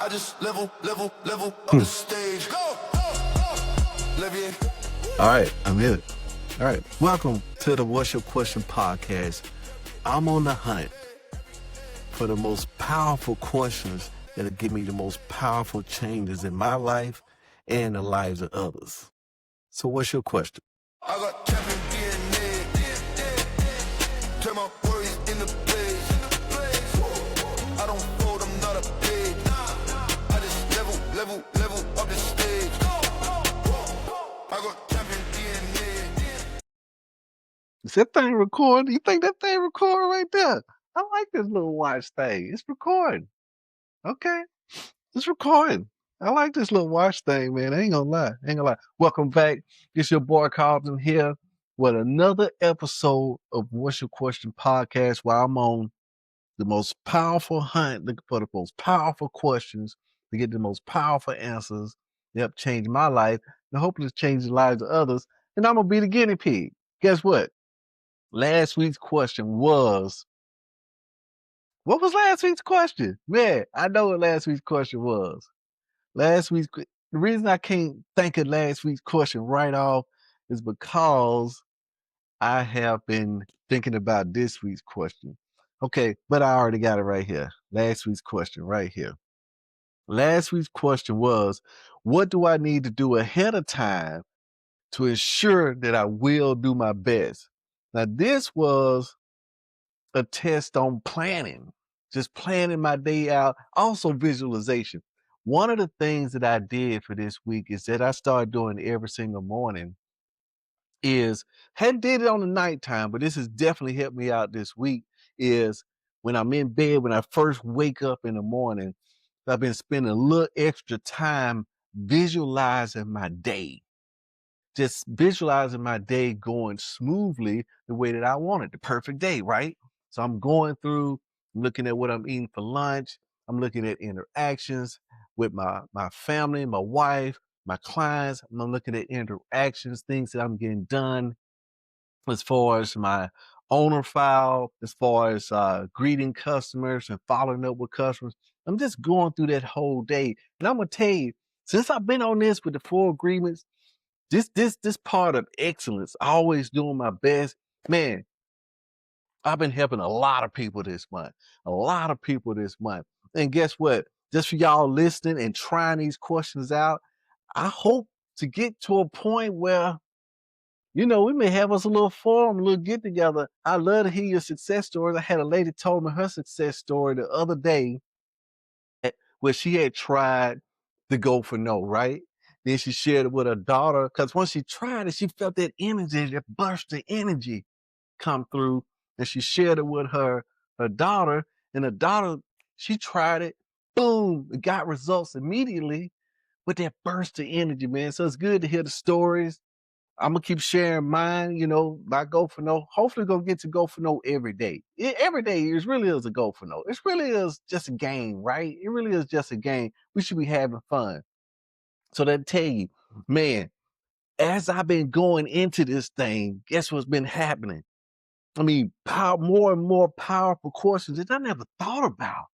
I just level up the stage. Go, Levier. All right, I'm here. All right, welcome to the What's Your Question podcast. I'm on the hunt for the most powerful questions that'll give me the most powerful changes in my life and the lives of others. So what's your question? I got champion DNA. Turn my worries into plays. I don't fold, I'm not a pig. I just level up the stage. I got champion DNA. Is that thing recording? You think that thing recording right there? I like this little watch thing. It's recording. Okay, it's recording. I like this little watch thing, man. I ain't gonna lie. Welcome back. It's your boy Carlton here with another episode of What's Your Question podcast, where I'm on the most powerful hunt, looking for the most powerful questions to get the most powerful answers that help change my life and hopefully change the lives of others. And I'm gonna be the guinea pig. Guess what? Last week's question was, what was last week's question? Man, I know what last week's question was. The reason I can't think of last week's question right off is because I have been thinking about this week's question. Okay, but I already got it right here. Last week's question right here. Last week's question was, what do I need to do ahead of time to ensure that I will do my best? Now, this was a test on planning, just planning my day out, also visualization. One of the things that I did for this week is that I started doing every single morning is, hadn't did it on the nighttime, but this has definitely helped me out this week, is when I'm in bed, when I first wake up in the morning, I've been spending a little extra time visualizing my day. Just visualizing my day going smoothly the way that I want it, the perfect day, right? So I'm going through, looking at what I'm eating for lunch. I'm looking at interactions with my family, my wife, my clients. I'm looking at interactions, things that I'm getting done as far as my owner file, as far as greeting customers and following up with customers. I'm just going through that whole day. And I'm going to tell you, since I've been on this with the 4 agreements, this part of excellence, always doing my best, man, I've been helping a lot of people this month. And guess what? Just for y'all listening and trying these questions out, I hope to get to a point where, we may have us a little forum, a little get together. I love to hear your success stories. I had a lady told me her success story the other day where she had tried to go for no, right? Then she shared it with her daughter, because once she tried it, she felt that energy, that burst of energy come through. And she shared it with her daughter, and her daughter, she tried it, boom, it got results immediately with that burst of energy, man. So it's good to hear the stories. I'm gonna keep sharing mine, my go for no. Hopefully gonna get to go for no every day. Every day it really is a go for no. It really is just a game, right? It really is just a game. We should be having fun. So that tell you, man, as I've been going into this thing, guess what's been happening? I mean, more and more powerful questions that I never thought about.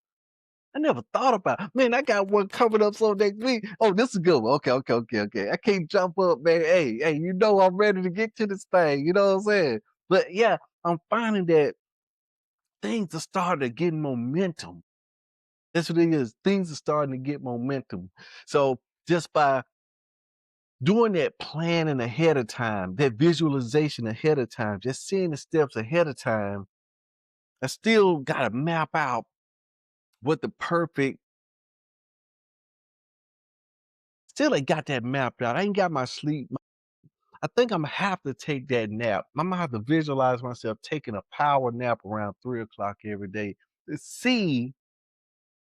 Man, I got one coming up so next week. Oh, this is a good one. Okay. I can't jump up, man. Hey, I'm ready to get to this thing. You know what I'm saying? But yeah, I'm finding that things are starting to get momentum. That's what it is. Things are starting to get momentum. So just by doing that planning ahead of time, that visualization ahead of time, just seeing the steps ahead of time, I still got to map out what the perfect, still ain't got that mapped out. I ain't got my sleep. I think I'm gonna have to take that nap. I'm gonna have to visualize myself taking a power nap around 3 o'clock every day to see.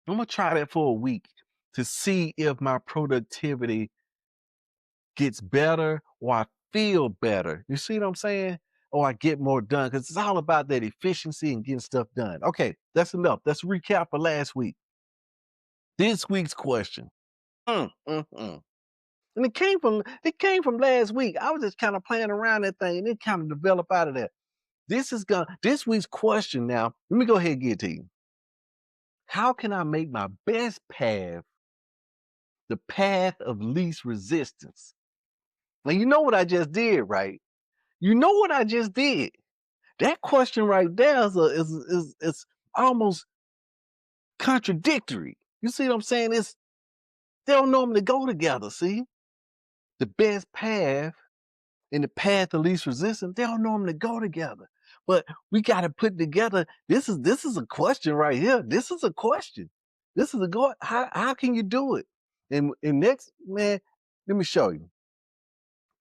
I'm gonna try that for a week to see if my productivity gets better or I feel better. You see what I'm saying? Or I get more done, because it's all about that efficiency and getting stuff done. Okay, that's enough. Let's recap for last week. This week's question. And it came from last week. I was just kind of playing around that thing and it kind of developed out of that. This week's question now, let me go ahead and get to you. How can I make my best path the path of least resistance. Now, you know what I just did, right? You know what I just did. That question right there is almost contradictory. You see what I'm saying? They don't normally go together. See, the best path and the path of least resistance, they don't normally go together. But we got to put together. This is a question right here. This is a question. This is a go. How can you do it? And next, man, let me show you.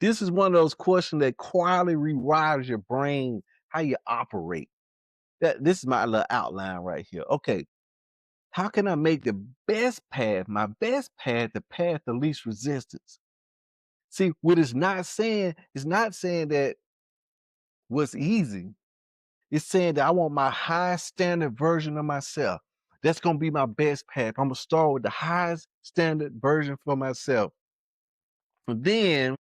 This is one of those questions that quietly rewires your brain, how you operate. This is my little outline right here. Okay, how can I make the best path, my best path, the path of least resistance? See, what it's not saying that what's easy. It's saying that I want my highest standard version of myself. That's going to be my best path. I'm going to start with the highest standard version for myself. And then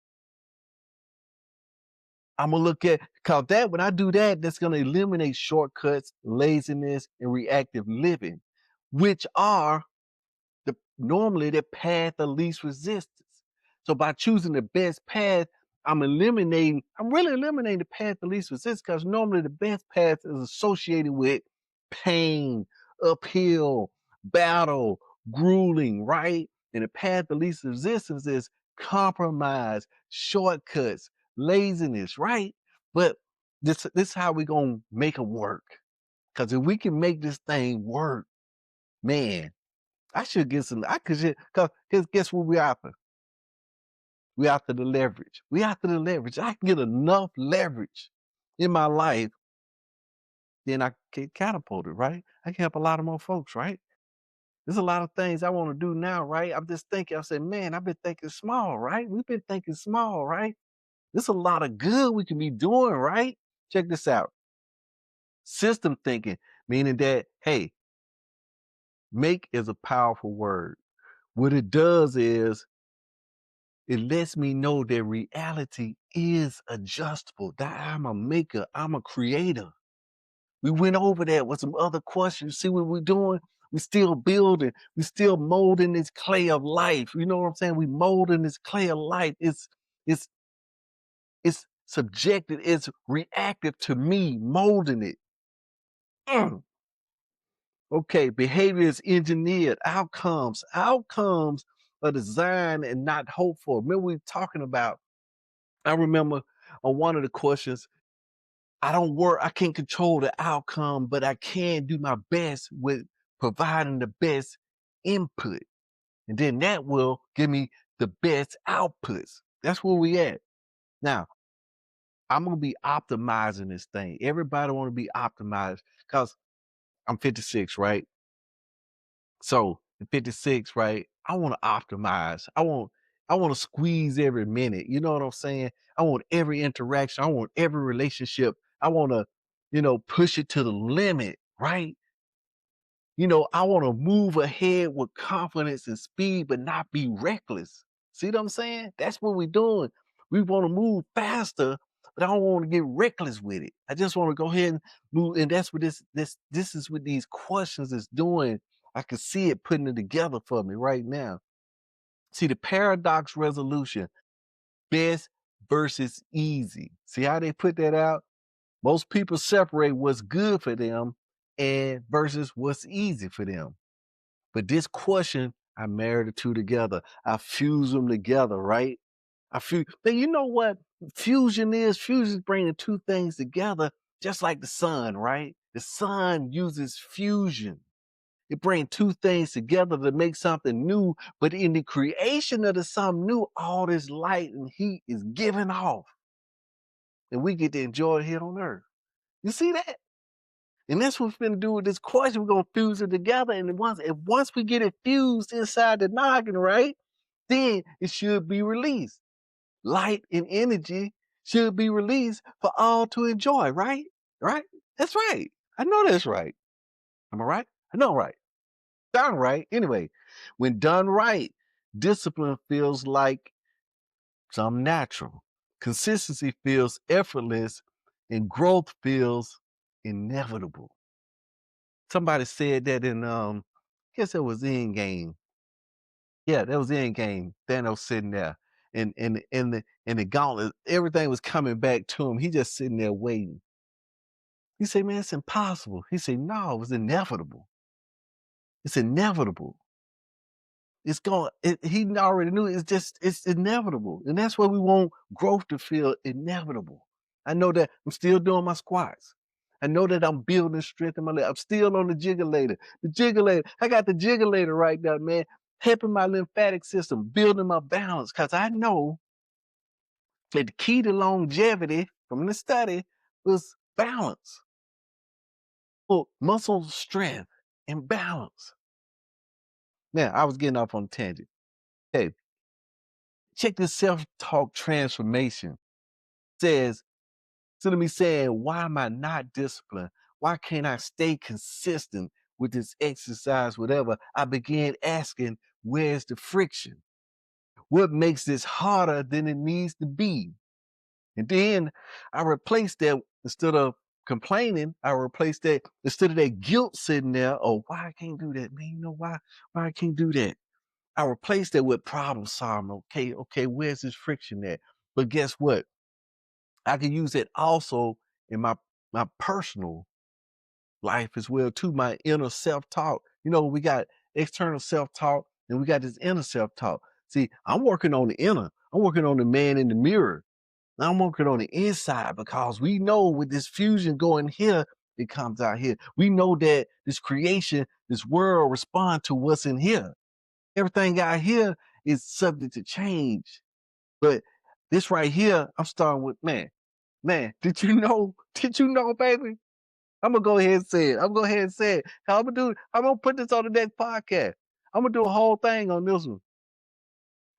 I'm going to look at, because that, when I do that, that's going to eliminate shortcuts, laziness, and reactive living, which are normally the path of least resistance. So by choosing the best path, I'm really eliminating the path of least resistance, because normally the best path is associated with pain, uphill, battle, grueling, right? And the path of least resistance is compromise, shortcuts, laziness, right? But this is how we're going to make it work. Because if we can make this thing work, man, I should get some. I could just, cause guess what we after? We after the leverage. We after the leverage. I can get enough leverage in my life, then I get catapulted, right? I can help a lot of more folks, right? There's a lot of things I want to do now, right? I'm just thinking. I said, man, I've been thinking small, right? We've been thinking small, right? There's a lot of good we can be doing, right? Check this out. System thinking, meaning that, hey, make is a powerful word. What it does is it lets me know that reality is adjustable, that I'm a maker, I'm a creator. We went over that with some other questions. See what we're doing? We still building, we still molding this clay of life. You know what I'm saying? We molding this clay of life. It's it's subjected, it's reactive to me molding it. Mm. Okay, behavior is engineered. Outcomes are designed and not hoped for. Remember we were talking about, I remember on one of the questions, I can't control the outcome, but I can do my best with providing the best input. And then that will give me the best outputs. That's where we at. Now, I'm gonna be optimizing this thing. Everybody wanna be optimized because I'm 56, right? So in 56, right? I want to optimize. I want to squeeze every minute. You know what I'm saying? I want every interaction. I want every relationship. I want to, push it to the limit, right? I want to move ahead with confidence and speed, but not be reckless. See what I'm saying? That's what we're doing. We want to move faster, but I don't want to get reckless with it. I just want to go ahead and move. And that's what this is what these questions is doing. I can see it putting it together for me right now. See the paradox resolution, best versus easy. See how they put that out? Most people separate what's good for them and versus what's easy for them. But this question, I married the two together. I fuse them together, right? But you know what fusion is? Fusion is bringing two things together, just like the sun, right? The sun uses fusion. It brings two things together to make something new. But in the creation of the something new, all this light and heat is given off. And we get to enjoy it here on earth. You see that? And that's what we're going to do with this question. We're going to fuse it together. And once we get it fused inside the noggin, right, then it should be released. Light and energy should be released for all to enjoy, right? Right? That's right. I know that's right. Am I right? I know right. Done right. Anyway, when done right, discipline feels like something natural. Consistency feels effortless and growth feels inevitable. Somebody said that in I guess it was in game. Yeah, that was the end game. Thanos sitting there, and the gauntlet, everything was coming back to him. He just sitting there waiting. He said, "Man, it's impossible." He said, "No, it was inevitable. It's inevitable. It's going." He already knew it's inevitable, and that's why we want growth to feel inevitable. I know that I'm still doing my squats. I know that I'm building strength in my leg. I'm still on the jiggulator. The jiggulator. I got the jiggulator right now, man, helping my lymphatic system, building my balance. Cause I know that the key to longevity from the study was balance. Well, muscle strength and balance. Now, I was getting off on a tangent. Hey, check this self-talk transformation. Says, instead of me saying, why am I not disciplined? Why can't I stay consistent with this exercise, whatever? I began asking, where's the friction? What makes this harder than it needs to be? And then I replaced that, instead of complaining, I replaced that, instead of that guilt sitting there, oh, why I can't do that, man? You know why I can't do that? I replaced that with problem solving. Okay, where's this friction at? But guess what? I can use it also in my personal life as well too, my inner self-talk. You know, we got external self-talk and we got this inner self-talk. See, I'm working on the inner. I'm working on the man in the mirror. I'm working on the inside, because we know with this fusion going here, it comes out here. We know that this creation, this world respond to what's in here. Everything out here is subject to change. But this right here, I'm starting with, man, did you know? Did you know, baby? I'm gonna go ahead and say it. I'm gonna go ahead and say it. I'm gonna put this on the next podcast. I'm gonna do a whole thing on this one.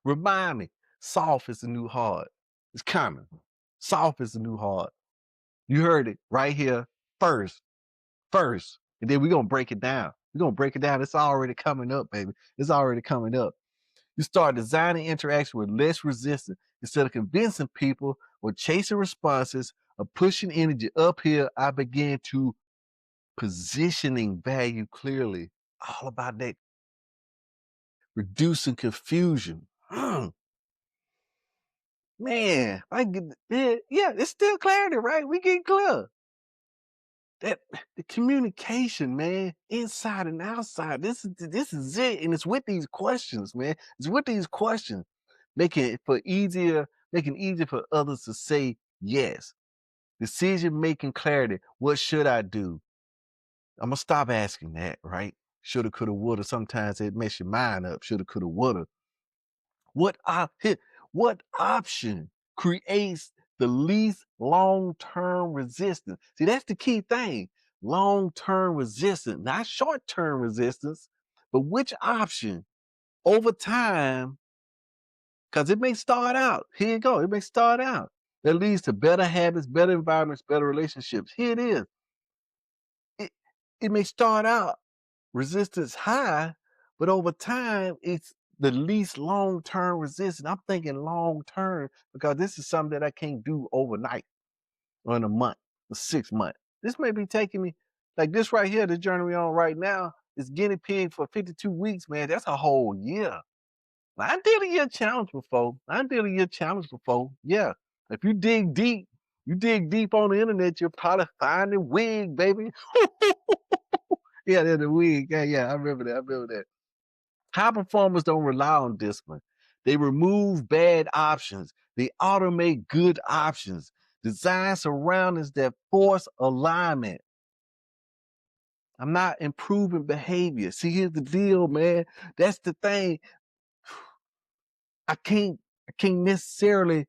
Remind me, soft is the new hard. It's coming. Soft is the new hard. You heard it right here first. First. And then we're gonna break it down. We're gonna break it down. It's already coming up, baby. It's already coming up. You start designing interaction with less resistance instead of convincing people or chasing responses or pushing energy uphill. I began to positioning value clearly. All about that, reducing confusion. Man, I get, yeah, it's still clarity, right? We get clear. That the communication, man, inside and outside. This is it, and it's with these questions, man. It's with these questions, making it easier for others to say yes. Decision making clarity. What should I do? I'm gonna stop asking that, right? Shoulda, coulda, woulda. Sometimes it mess your mind up. Shoulda, coulda, woulda. What what option creates the least long-term resistance? See, that's the key thing. Long-term resistance, not short-term resistance, but which option over time, because it may start out. Here you go. It may start out. That leads to better habits, better environments, better relationships. Here it is. It, it may start out resistance high, but over time, it's the least long-term resistance. I'm thinking long-term because this is something that I can't do overnight or in a month or 6 months. This may be taking me, like this right here, the journey we're on right now is guinea pig for 52 weeks, man. That's a whole year. I did a year challenge before. Yeah. If you dig deep on the internet, you'll probably find a wig, baby. Yeah, there's a wig. Yeah, I remember that. High performers don't rely on discipline. They remove bad options. They automate good options. Design surroundings that force alignment. I'm not improving behavior. See, here's the deal, man. That's the thing. I can't necessarily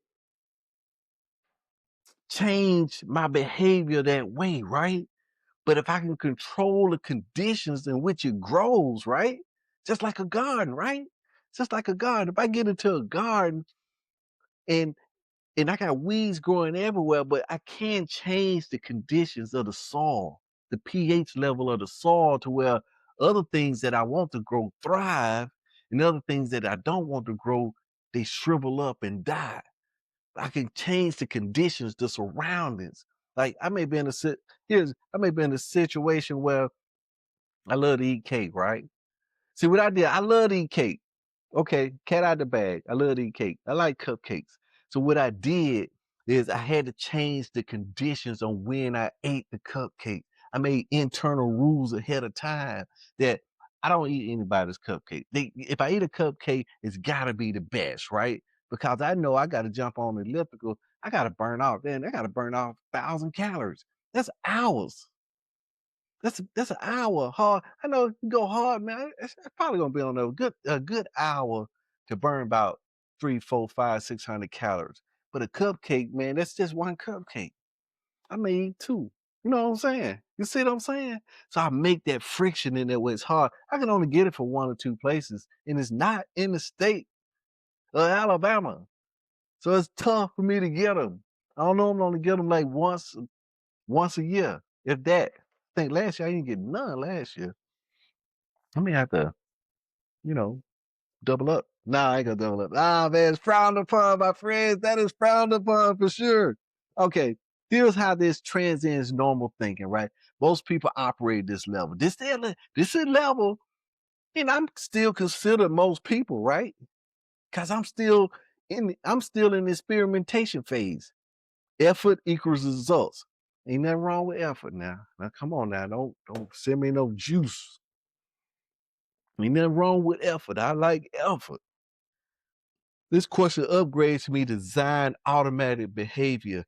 change my behavior that way, right? But if I can control the conditions in which it grows, right? Just like a garden, right? Just like a garden. If I get into a garden and I got weeds growing everywhere, but I can change the conditions of the soil, the pH level of the soil, to where other things that I want to grow thrive, and other things that I don't want to grow, they shrivel up and die. I can change the conditions, the surroundings. Like I may be in a situation where I love to eat cake, right? See what I did? I love to eat cake. Okay, cat out the bag. I love to eat cake. I like cupcakes. So what I did is I had to change the conditions on when I ate the cupcake. I made internal rules ahead of time that I don't eat anybody's cupcake. If I eat a cupcake, it's gotta be the best, right? Because I know I gotta jump on the elliptical. I gotta burn off. Man, I gotta burn off 1,000 calories. That's hours. That's an hour hard. I know you go hard, man. It's probably gonna be on a good hour to burn about 3, 4, 5, 600 calories. But a cupcake, man, that's just one cupcake. I made two. You know what I'm saying? You see what I'm saying? So I make that friction in there where it's hard. I can only get it from one or two places, and it's not in the state of Alabama. So it's tough for me to get them. I don't know. I'm gonna get them like once a year, if that. I think last year I didn't get none last year. I may have to, you know, double up. Nah, I ain't gonna double up. Ah, man, it's frowned upon, my friends. That is frowned upon for sure. Okay, here's how this transcends normal thinking, right? Most people operate this level. This is level, and I'm still considered most people, right? Because I'm still in the experimentation phase. Effort equals results. Ain't nothing wrong with effort now. Now come on now. Don't send me no juice. Ain't nothing wrong with effort. I like effort. This question upgrades me to design automatic behavior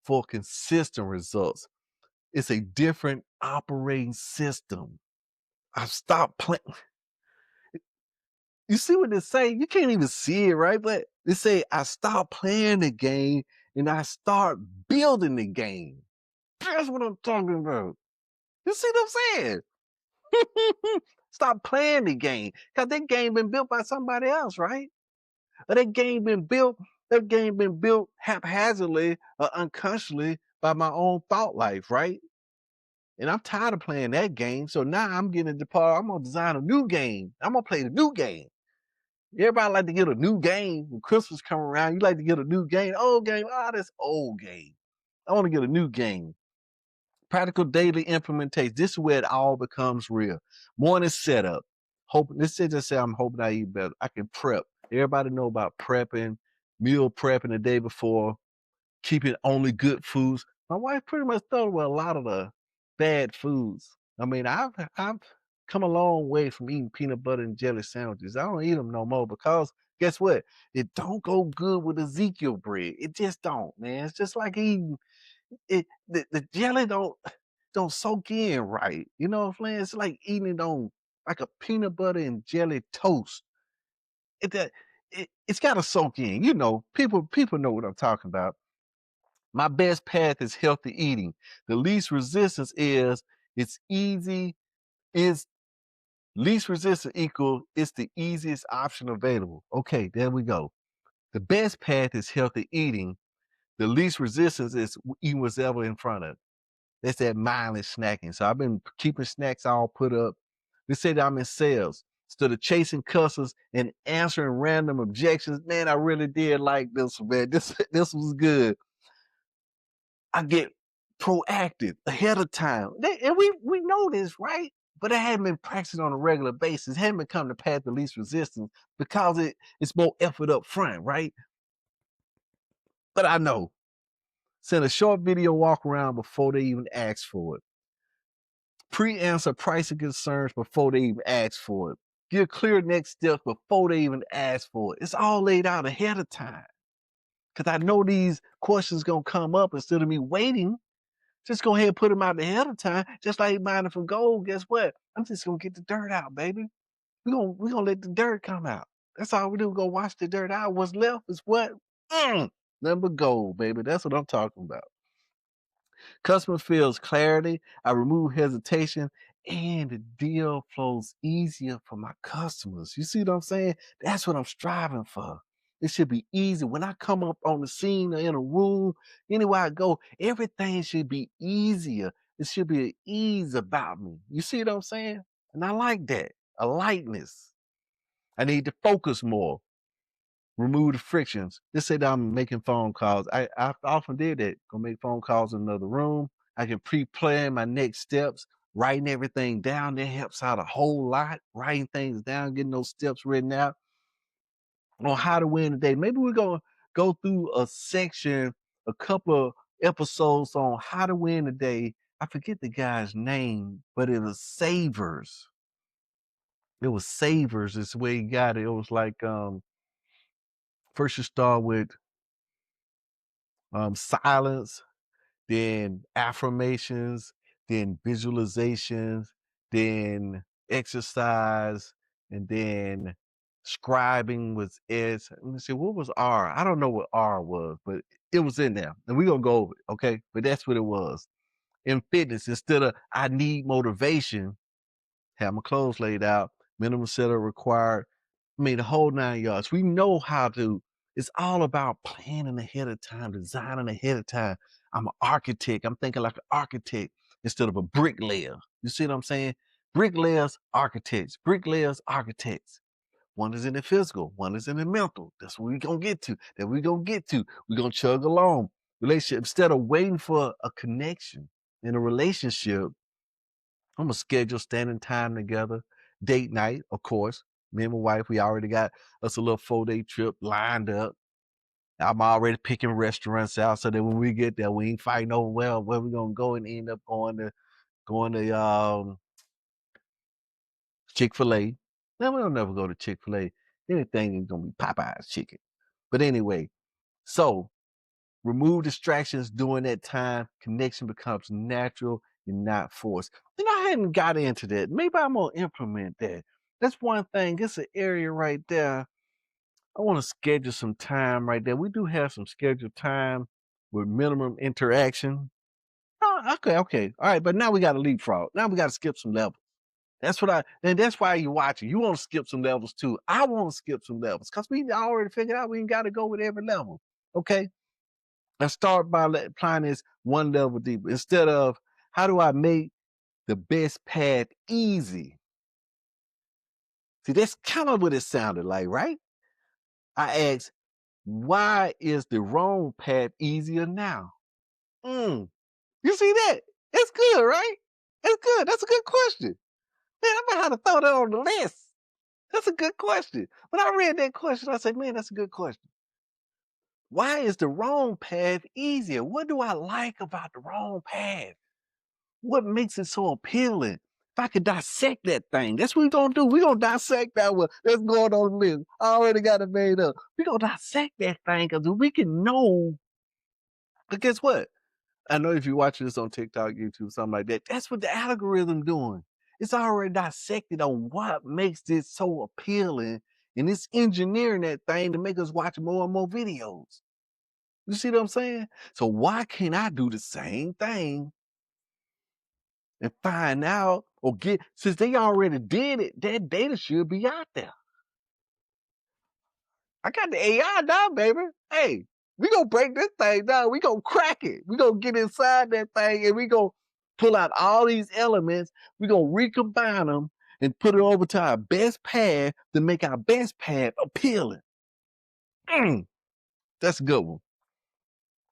for consistent results. It's a different operating system. I've stopped playing. You see what they say? You can't even see it, right? But they say I stop playing the game and I start building the game. That's what I'm talking about. You see what I'm saying? Stop playing the game. Because that game been built by somebody else, right? Or that game been built haphazardly or unconsciously by my own thought life, right? And I'm tired of playing that game. So now I'm getting the part. I'm gonna design a new game. I'm gonna play the new game. Everybody like to get a new game when Christmas come around. You like to get a new game, old game. Oh, this old game. I want to get a new game. Practical daily implementation. This is where it all becomes real. Morning setup. This is just say I'm hoping I eat better. I can prep. Everybody know about prepping, meal prepping the day before, keeping only good foods. My wife pretty much thought with a lot of the bad foods. I mean, I've come a long way from eating peanut butter and jelly sandwiches. I don't eat them no more because guess what? It don't go good with Ezekiel bread. It just don't, man. It's just like eating the jelly don't soak in right. You know what I'm saying? It's like eating it on like a peanut butter and jelly toast. It that it's got to soak in. You know, people know what I'm talking about. My best path is healthy eating. The least resistance is it's easy. Is least resistance equal? It's the easiest option available. Okay, there we go. The best path is healthy eating. The least resistance is eating what's ever in front of it. That's that mindless snacking. So I've been keeping snacks all put up. They say that I'm in sales. Instead of chasing customers and answering random objections, man, I really did like this, man. This was good. I get proactive ahead of time. And we know this, right? But it hadn't been practiced on a regular basis. It hadn't become the path of least resistance because it's more effort up front, right? But I know. Send a short video walk around before they even ask for it. Pre-answer pricing concerns before they even ask for it. Give clear next steps before they even ask for it. It's all laid out ahead of time. Because I know these questions going to come up instead of me waiting. Just go ahead and put them out ahead of time. Just like mining for gold. Guess what? I'm just going to get the dirt out, baby. We're gonna let the dirt come out. That's all we do. Go wash the dirt out. What's left is what? Nothing but gold, baby. That's what I'm talking about. Customer feels clarity. I remove hesitation, and the deal flows easier for my customers. You see what I'm saying? That's what I'm striving for. It should be easy. When I come up on the scene or in a room, anywhere I go, everything should be easier. It should be an ease about me. You see what I'm saying? And I like that. A lightness. I need to focus more, remove the frictions. Just say that I'm making phone calls. I often did that. Go make phone calls in another room. I can pre-plan my next steps, writing everything down. That helps out a whole lot. Writing things down, getting those steps written out. on how to win today. Maybe we're gonna go through a section, a couple of episodes on how to win today. I forget the guy's name, but it was Savers. It was Savers is the way he got it. It was like first you start with silence, then affirmations, then visualizations, then exercise, and then scribing was S. Let me see, what was R? I don't know what R was, but it was in there. And we're gonna go over it, okay? But that's what it was. In fitness, instead of I need motivation, have my clothes laid out, minimum setup required. I mean, the whole 9 yards. We know how to, it's all about planning ahead of time, designing ahead of time. I'm an architect. I'm thinking like an architect instead of a bricklayer. You see what I'm saying? Bricklayers, architects. Bricklayers, architects. One is in the physical, one is in the mental. That's what we're going to get to. That we're going to get to. We're going to chug along. Relationship. Instead of waiting for a connection in a relationship, I'm gonna schedule standing time together, date night, of course. Me and my wife, we already got us a little 4-day trip lined up. I'm already picking restaurants out so that when we get there, we ain't fighting over where we're gonna go and end up going to Chick-fil-A. Now we don't never go to Chick-fil-A. Anything is gonna be Popeye's chicken. But anyway, so remove distractions during that time. Connection becomes natural and not forced. I hadn't got into that. Maybe I'm gonna implement that. That's one thing. It's an area right there. I want to schedule some time right there. We do have some scheduled time with minimum interaction. Oh, okay. All right, but now we got to leapfrog. Now we got to skip some levels. And that's why you're watching. You want to skip some levels too. I want to skip some levels because we already figured out we ain't got to go with every level. Okay. Let's start by applying this one level deeper. Instead of how do I make the best path easy? See, that's kind of what it sounded like, right? I asked, why is the wrong path easier now? You see that? That's good, right? That's good. That's a good question. Man, I'm gonna have to throw that on the list. That's a good question. When I read that question, I said, man, that's a good question. Why is the wrong path easier? What do I like about the wrong path? What makes it so appealing? If I could dissect that thing, that's what we're gonna do. We're gonna dissect that one. That's going on the list. I already got it made up. We're gonna dissect that thing because we can know. But guess what? I know if you're watching this on TikTok, YouTube, something like that, that's what the algorithm doing. It's already dissected on what makes this so appealing, and it's engineering that thing to make us watch more and more videos. You see what I'm saying? So why can't I do the same thing and find out or get, since they already did it, that data should be out there. I got the AI now, baby. Hey, we gonna break this thing down. We gonna crack it. We gonna get inside that thing and we gonna pull out all these elements. We gonna recombine them and put it over to our best path to make our best path appealing. That's a good one.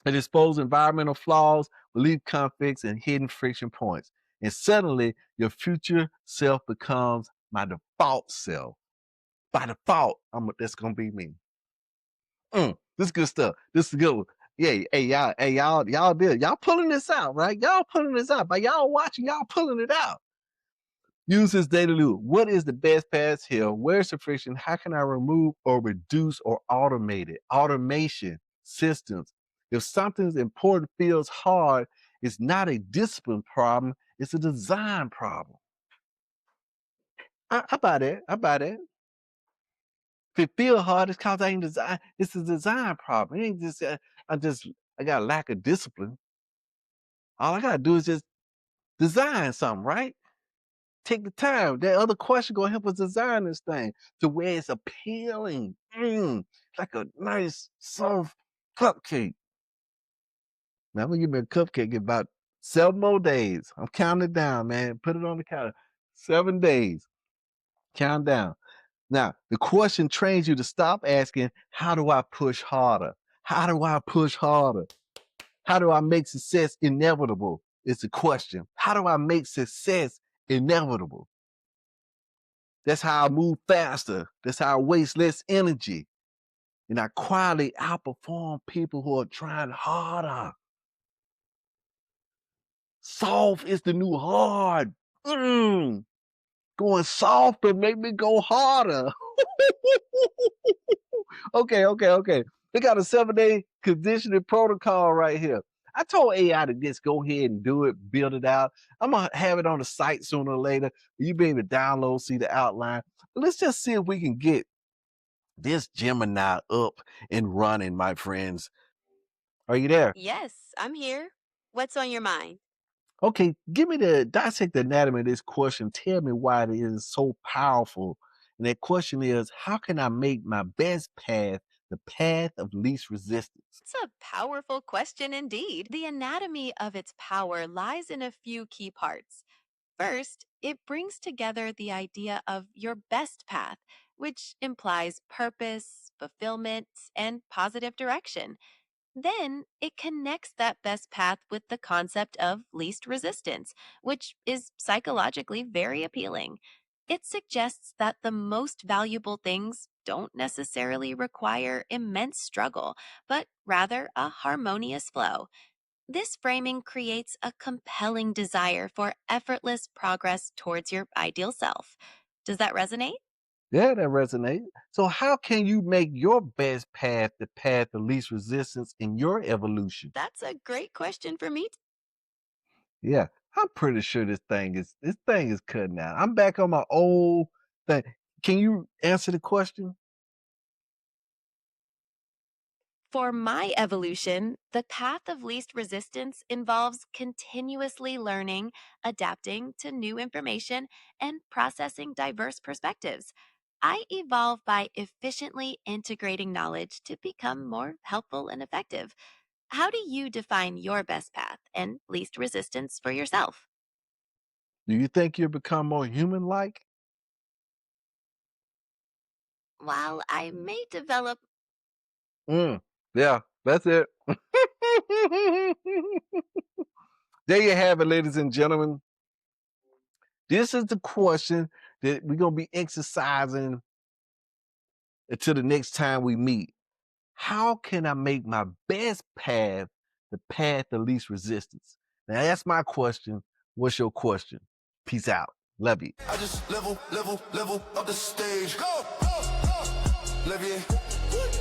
It exposes environmental flaws, relieve conflicts, and hidden friction points. And suddenly, your future self becomes my default self. By default, that's gonna be me. This is good stuff. This is good one. Yeah, y'all did. Y'all pulling this out, right? Y'all pulling this out. By y'all watching, y'all pulling it out. Use this data loop. What is the best path here? Where's the friction? How can I remove or reduce or automate it? Automation, systems. If something's important feels hard, it's not a discipline problem, it's a design problem. I buy that. I buy that. If it feel hard, it's because I ain't design. It's a design problem. It ain't just I got a lack of discipline. All I gotta do is just design something, right? Take the time. That other question gonna help us design this thing to where it's appealing. Like a nice soft cupcake. Now I'm gonna give me a cupcake in about 7 more days. I'm counting it down, man. Put it on the counter. 7 days. Count down. Now, the question trains you to stop asking, how do I push harder? How do I push harder? How do I make success inevitable? It's the question. How do I make success inevitable? That's how I move faster. That's how I waste less energy. and I quietly outperform people who are trying harder. Soft is the new hard. Mm. Going softer make me go harder. Okay. They got a 7-day conditioning protocol right here. I told AI to just go ahead and do it, build it out. I'm gonna have it on the site sooner or later. You be able to download, see the outline. But let's just see if we can get this Gemini up and running, my friends. Are you there? Yes, I'm here. What's on your mind? Okay, give me the dissect the anatomy of this question. Tell me why it is so powerful. And that question is, how can I make my best path the path of least resistance? It's a powerful question indeed. The anatomy of its power lies in a few key parts. First, it brings together the idea of your best path, which implies purpose, fulfillment, and positive direction. Then it connects that best path with the concept of least resistance, which is psychologically very appealing. It suggests that the most valuable things don't necessarily require immense struggle, but rather a harmonious flow. This framing creates a compelling desire for effortless progress towards your ideal self. Does that resonate? Yeah, that resonates. So, how can you make your best path the path of least resistance in your evolution? That's a great question for me. Yeah, I'm pretty sure this thing is cutting out. I'm back on my old thing. Can you answer the question? For my evolution, the path of least resistance involves continuously learning, adapting to new information, and processing diverse perspectives. I evolve by efficiently integrating knowledge to become more helpful and effective. How do you define your best path and least resistance for yourself? Do you think you'll become more human-like? While I may develop. Mm, yeah, that's it. There you have it, ladies and gentlemen. This is the question that we're gonna be exercising until the next time we meet. How can I make my best path the path of least resistance? Now that's my question. What's your question? Peace out. Love you. I just level up the stage. Go! Levier.